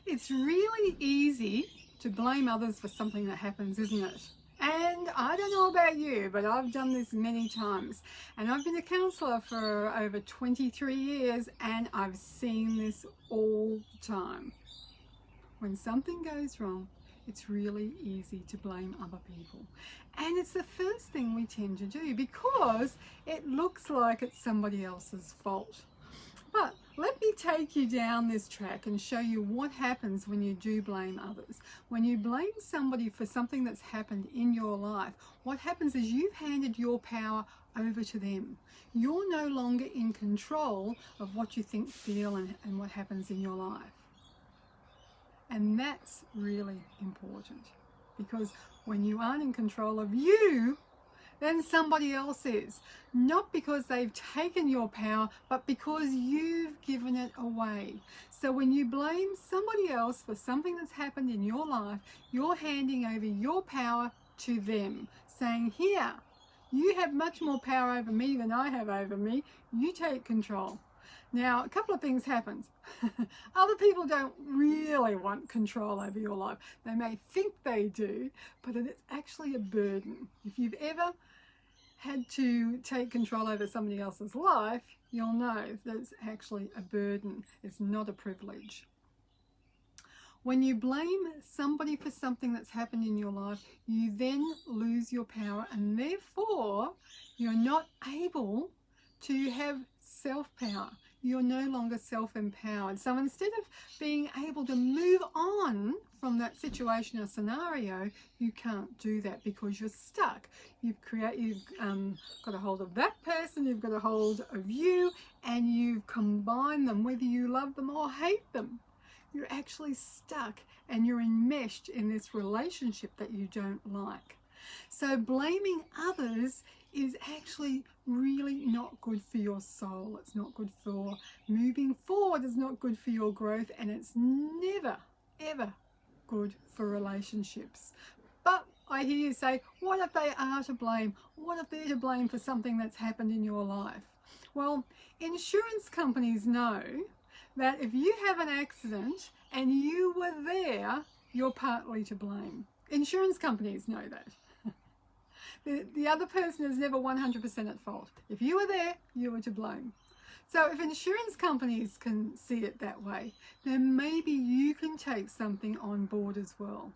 It's really easy to blame others for something that happens, isn't it? And I don't know about you, but I've done this many times. And I've been a counsellor for over 23 years and I've seen this all the time. When something goes wrong, it's really easy to blame other people. And it's the first thing we tend to do because it looks like it's somebody else's fault. But let me take you down this track and show you what happens when you do blame others. When you blame somebody for something that's happened in your life, what happens is you've handed your power over to them. You're no longer in control of what you think, feel, and what happens in your life. And that's really important because when you aren't in control of you, then somebody else is. Not because they've taken your power, but because you've given it away. So when you blame somebody else for something that's happened in your life, you're handing over your power to them, saying, here, you have much more power over me than I have over me. You take control. Now, a couple of things happen. Other people don't really want control over your life. They may think they do, but it's actually a burden. If you've ever had to take control over somebody else's life, you'll know that it's actually a burden. It's not a privilege. When you blame somebody for something that's happened in your life, you then lose your power and therefore you're not able to have self-power. You're no longer self-empowered. So instead of being able to move on from that situation or scenario, you can't do that because you're stuck. You've got a hold of that person, you've got a hold of you, and you've combined them, whether you love them or hate them. You're actually stuck and you're enmeshed in this relationship that you don't like. So blaming others is actually really not good for your soul. It's not good for moving forward. It's not good for your growth, and it's never, ever good for relationships. But I hear you say, what if they are to blame? What if they're to blame for something that's happened in your life? Well, insurance companies know that if you have an accident and you were there, you're partly to blame. Insurance companies know that. The other person is never 100% at fault. If you were there, you were to blame. So if insurance companies can see it that way, then maybe you can take something on board as well.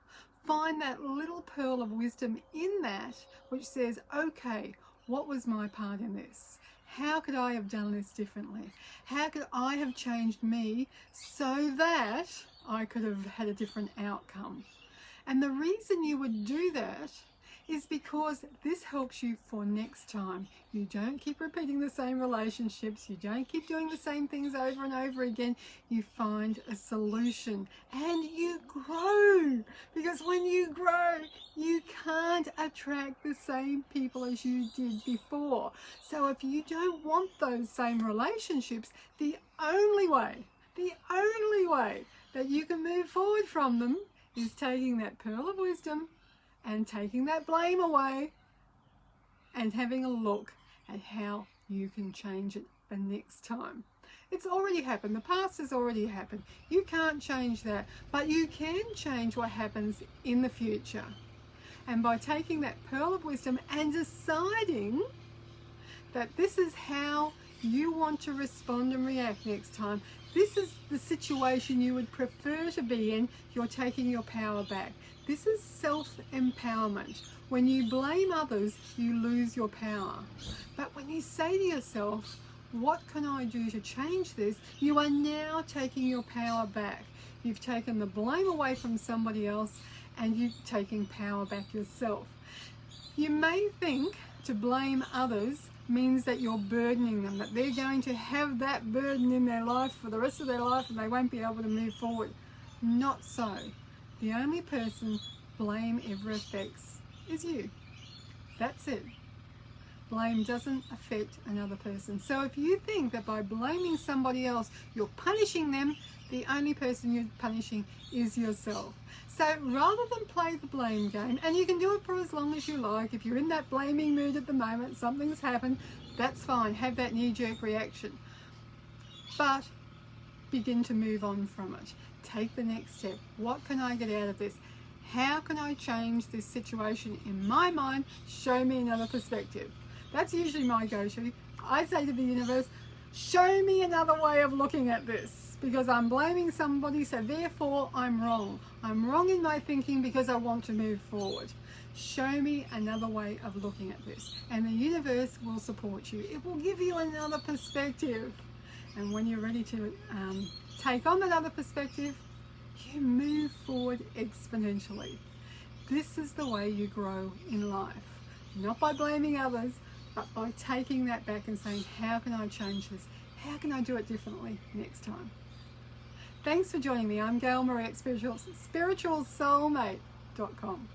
Find that little pearl of wisdom in that which says, okay, what was my part in this? How could I have done this differently? How could I have changed me so that I could have had a different outcome? And the reason you would do that is because this helps you for next time. You don't keep repeating the same relationships. You don't keep doing the same things over and over again. You find a solution and you grow. Because when you grow, you can't attract the same people as you did before. So if you don't want those same relationships, the only way that you can move forward from them is taking that pearl of wisdom and taking that blame away and having a look at how you can change it for next time. It's already happened. The past has already happened. You can't change that, but you can change what happens in the future. And by taking that pearl of wisdom and deciding that this is how you want to respond and react next time, this is the situation you would prefer to be in, you're taking your power back. This is self-empowerment. When you blame others, you lose your power. But when you say to yourself, what can I do to change this? You are now taking your power back. You've taken the blame away from somebody else and you're taking power back yourself. You may think to blame others means that you're burdening them, that they're going to have that burden in their life for the rest of their life and they won't be able to move forward. Not so. The only person blame ever affects is you. That's it. Blame doesn't affect another person. So if you think that by blaming somebody else, you're punishing them, the only person you're punishing is yourself. So rather than play the blame game, and you can do it for as long as you like, if you're in that blaming mood at the moment, something's happened, that's fine, have that knee-jerk reaction. But begin to move on from it. Take the next step. What can I get out of this? How can I change this situation in my mind? Show me another perspective. That's usually my go-to. I say to the universe, show me another way of looking at this, because I'm blaming somebody, so therefore I'm wrong. I'm wrong in my thinking because I want to move forward. Show me another way of looking at this, and the universe will support you. It will give you another perspective. And when you're ready to take on that other perspective, you move forward exponentially. This is the way you grow in life. Not by blaming others, but by taking that back and saying, how can I change this? How can I do it differently next time? Thanks for joining me. I'm Gail Marie at spiritualsoulmate.com.